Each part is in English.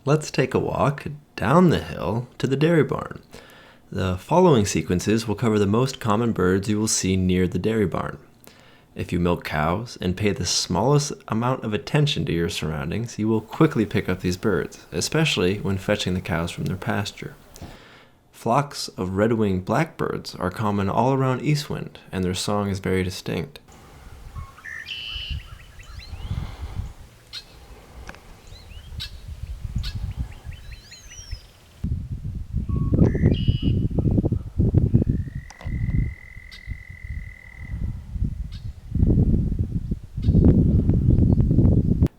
Let's take a walk down the hill to the dairy barn. The following sequences will cover the most common birds you will see near the dairy barn. If you milk cows and pay the smallest amount of attention to your surroundings, you will quickly pick up these birds, especially when fetching the cows from their pasture. Flocks of red-winged blackbirds are common all around Eastwind, and their song is very distinct.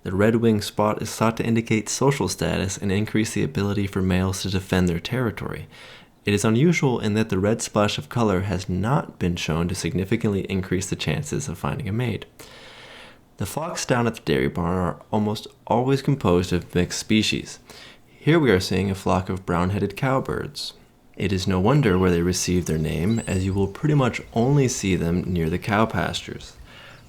The red-winged spot is thought to indicate social status and increase the ability for males to defend their territory. It is unusual in that the red splash of color has not been shown to significantly increase the chances of finding a mate. The flocks down at the dairy barn are almost always composed of mixed species. Here we are seeing a flock of brown-headed cowbirds. It is no wonder where they received their name, as you will pretty much only see them near the cow pastures.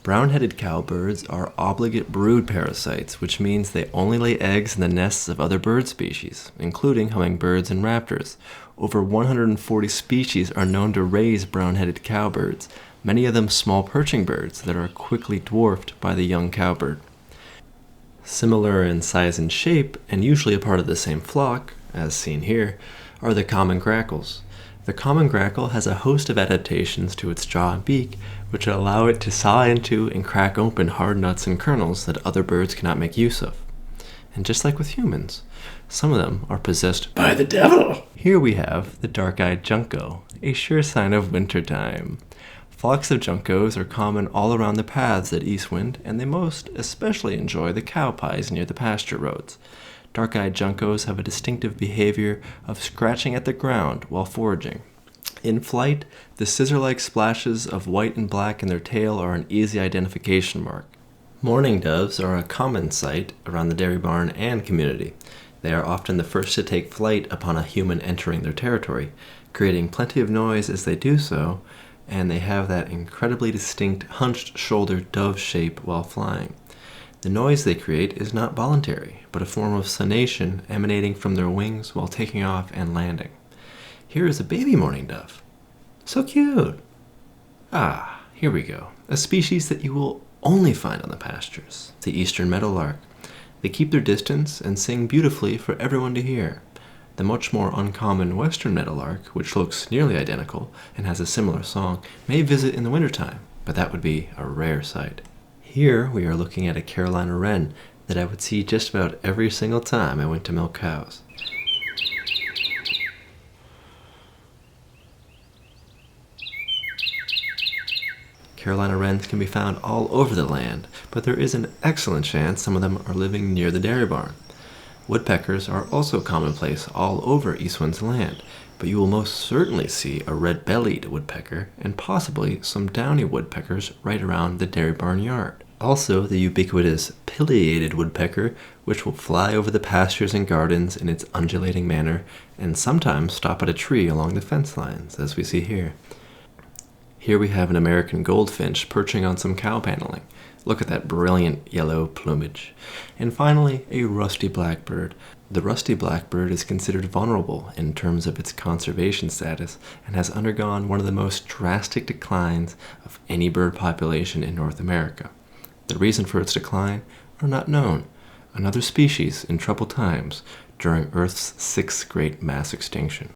Brown-headed cowbirds are obligate brood parasites, which means they only lay eggs in the nests of other bird species, including hummingbirds and raptors. Over 140 species are known to raise brown-headed cowbirds, many of them small perching birds that are quickly dwarfed by the young cowbird. Similar in size and shape, and usually a part of the same flock, as seen here, are the common grackles. The common grackle has a host of adaptations to its jaw and beak, which allow it to saw into and crack open hard nuts and kernels that other birds cannot make use of. And just like with humans, some of them are possessed by the devil. Here we have the dark-eyed junco, a sure sign of wintertime. Flocks of juncos are common all around the paths at Eastwind, and they most especially enjoy the cow pies near the pasture roads. Dark-eyed juncos have a distinctive behavior of scratching at the ground while foraging. In flight, the scissor-like splashes of white and black in their tail are an easy identification mark. Mourning doves are a common sight around the dairy barn and community. They are often the first to take flight upon a human entering their territory, creating plenty of noise as they do so, and they have that incredibly distinct hunched shoulder dove shape while flying. The noise they create is not voluntary, but a form of sonation emanating from their wings while taking off and landing. Here is a baby mourning dove. So cute! Ah, here we go. A species that you will only find on the pastures, the eastern meadowlark. They keep their distance and sing beautifully for everyone to hear. The much more uncommon western meadowlark, which looks nearly identical and has a similar song, may visit in the wintertime, but that would be a rare sight. Here we are looking at a Carolina wren that I would see just about every single time I went to milk cows. Carolina wrens can be found all over the land, but there is an excellent chance some of them are living near the dairy barn. Woodpeckers are also commonplace all over Eastwind's land, but you will most certainly see a red-bellied woodpecker and possibly some downy woodpeckers right around the dairy barn yard. Also, the ubiquitous pileated woodpecker, which will fly over the pastures and gardens in its undulating manner and sometimes stop at a tree along the fence lines, as we see here. Here we have an American goldfinch perching on some cow paneling. Look at that brilliant yellow plumage. And finally, a rusty blackbird. The rusty blackbird is considered vulnerable in terms of its conservation status and has undergone one of the most drastic declines of any bird population in North America. The reason for its decline are not known. Another species in troubled times during Earth's sixth great mass extinction.